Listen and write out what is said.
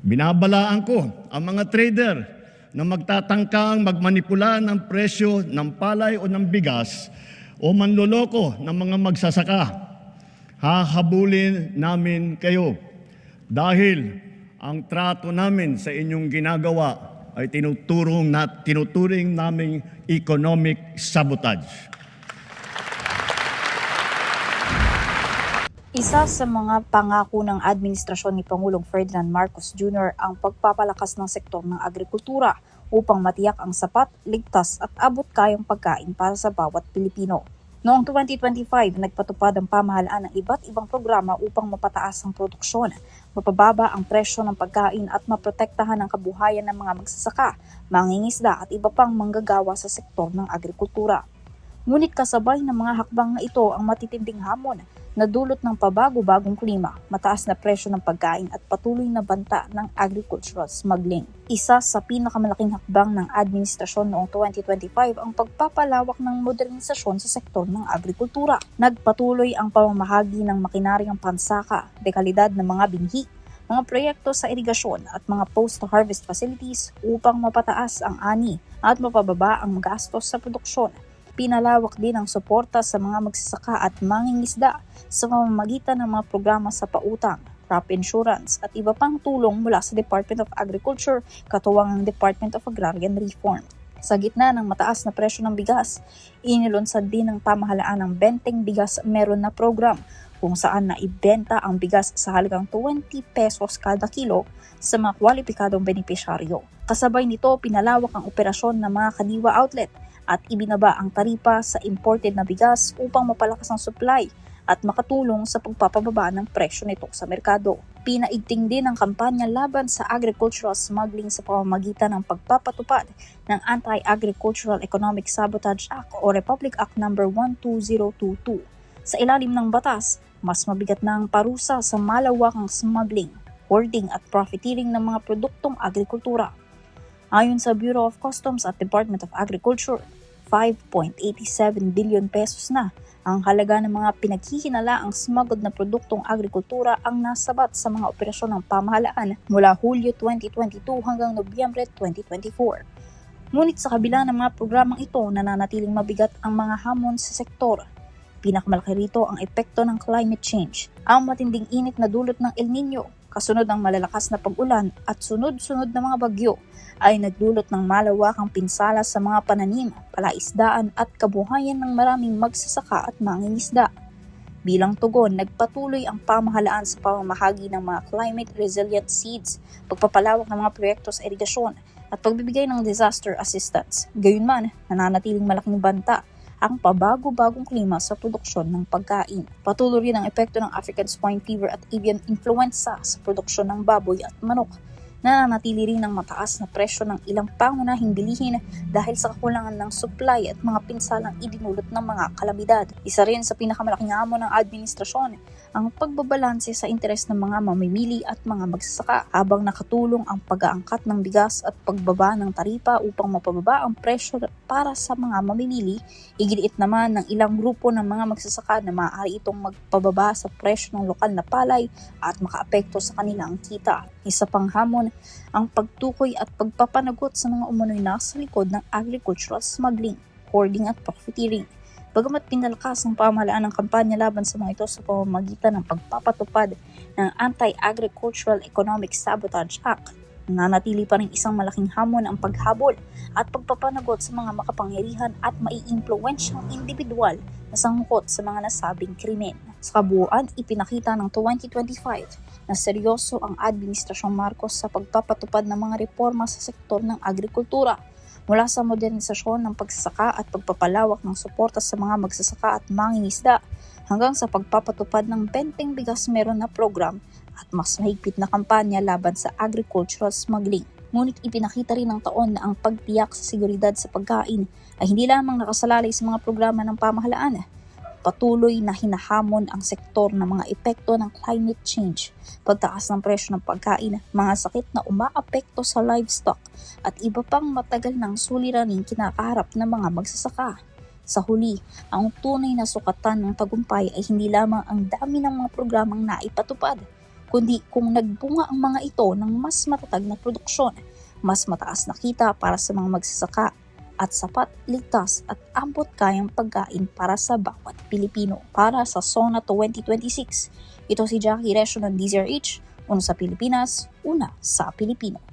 Binabalaan ko ang mga trader na magtatangkang magmanipula ng presyo ng palay o ng bigas o manloloko ng mga magsasaka. Hahabulin namin kayo dahil ang trato namin sa inyong ginagawa ay tinuturing naming economic sabotage. Isa sa mga pangako ng administrasyon ni Pangulong Ferdinand Marcos Jr. ang pagpapalakas ng sektor ng agrikultura upang matiyak ang sapat, ligtas at abot-kayang pagkain para sa bawat Pilipino. Noong 2025, nagpatupad ang pamahalaan ng iba't ibang programa upang mapataas ang produksyon, mapababa ang presyo ng pagkain at maprotektahan ang kabuhayan ng mga magsasaka, mangingisda at iba pang manggagawa sa sektor ng agrikultura. Ngunit kasabay ng mga hakbang na ito ang matitinding hamon na dulot ng pabago-bagong klima, mataas na presyo ng pagkain at patuloy na banta ng agricultural smuggling. Isa sa pinakamalaking hakbang ng administrasyon noong 2025 ang pagpapalawak ng modernisasyon sa sektor ng agrikultura. Nagpatuloy ang pamamahagi ng makinaryang pansaka, dekalidad ng mga binhi, mga proyekto sa irigasyon at mga post-harvest facilities upang mapataas ang ani at mapababa ang gastos sa produksyon. Pinalawak din ang suporta sa mga magsasaka at mangingisda sa pamamagitan ng mga programa sa pautang, crop insurance at iba pang tulong mula sa Department of Agriculture katuwang ang Department of Agrarian Reform. Sa gitna ng mataas na presyo ng bigas, inilunsad din ng pamahalaan ng Benteng Bigas Meron na program kung saan naibenta ang bigas sa halagang 20 pesos kada kilo sa mga kwalipikadong benepisyaryo. Kasabay nito, pinalawak ang operasyon ng mga kadiwa outlet at ibinaba ang taripa sa imported na bigas upang mapalakas ang supply at makatulong sa pagpapababa ng presyo nito sa merkado. Pinaigting din ang kampanya laban sa agricultural smuggling sa pamamagitan ng pagpapatupad ng Anti-Agricultural Economic Sabotage Act o Republic Act No. 12022. Sa ilalim ng batas, mas mabigat na ang parusa sa malawakang smuggling, hoarding at profiteering ng mga produktong agrikultura. Ayon sa Bureau of Customs at Department of Agriculture, 5.87 billion pesos na ang halaga ng mga pinaghihinalaang smuggled na produktong agrikultura ang nasabat sa mga operasyon ng pamahalaan mula Hulyo 2022 hanggang Nobyembre 2024. Ngunit sa kabila ng mga programang ito, nananatiling mabigat ang mga hamon sa sektor. Pinakamalaki rito ang epekto ng climate change, ang matinding init na dulot ng El Nino, kasunod ng malalakas na pag-ulan at sunod-sunod na mga bagyo ay nagdulot ng malawakang pinsala sa mga pananim, palaisdaan at kabuhayan ng maraming magsasaka at mangingisda. Bilang tugon, nagpatuloy ang pamahalaan sa pamamahagi ng mga climate resilient seeds, pagpapalawak ng mga proyekto sa irigasyon at pagbibigay ng disaster assistance. Gayunman, nananatiling malaking banta ang pabago-bagong klima sa produksyon ng pagkain. Patuloy rin ang epekto ng African swine fever at avian influenza sa produksyon ng baboy at manok. Nananatili rin ang mataas na presyo ng ilang pangunahing bilihin dahil sa kakulangan ng supply at mga pinsalang idinulot ng mga kalamidad. Isa rin sa pinakamalaking hamon ng administrasyon ang pagbabalanse sa interes ng mga mamimili at mga magsasaka habang nakatulong ang pag-aangkat ng bigas at pagbaba ng taripa upang mapababa ang presyo para sa mga mamimili. Iginiit naman ng ilang grupo ng mga magsasaka na maaari itong magpababa sa presyo ng lokal na palay at makaapekto sa kanilang kita. Isa pang hamon ang pagtukoy at pagpapanagot sa mga umunoy nasa likod ng agricultural smuggling, hoarding at profiteering. Bagamat pinalakas ng pamahalaan ng kampanya laban sa mga ito sa pamamagitan ng pagpapatupad ng Anti-Agricultural Economic Sabotage Act, nananatili pa rin isang malaking hamon ang paghabol at pagpapanagot sa mga makapangyarihan at maiimpluwensyang individual na sangkot sa mga nasabing krimen. Sa kabuuan, ipinakita ng 2025 na seryoso ang Administrasyong Marcos sa pagpapatupad ng mga reforma sa sektor ng agrikultura, mula sa modernisasyon ng pagsasaka at pagpapalawak ng suporta sa mga magsasaka at mangingisda hanggang sa pagpapatupad ng Benteng Bigas Meron na program at mas mahigpit na kampanya laban sa agricultural smuggling. Ngunit ipinakita rin ng taon na ang pagtiyak sa seguridad sa pagkain ay hindi lamang nakasalalay sa mga programa ng pamahalaan. Patuloy na hinahamon ang sektor ng mga epekto ng climate change, pagtaas ng presyo ng pagkain, mga sakit na umaapekto sa livestock at iba pang matagal ng suliraning kinakaharap ng mga magsasaka. Sa huli, ang tunay na sukatan ng tagumpay ay hindi lamang ang dami ng mga programang naipatupad, kundi kung nagbunga ang mga ito ng mas matatag na produksyon, mas mataas na kita para sa mga magsasaka, at sapat, ligtas at ambot kayang pagkain para sa bawat Pilipino. Para sa SONA 2026, ito si Jackie Resyo ng DZRH, una sa Pilipinas, una sa Pilipino.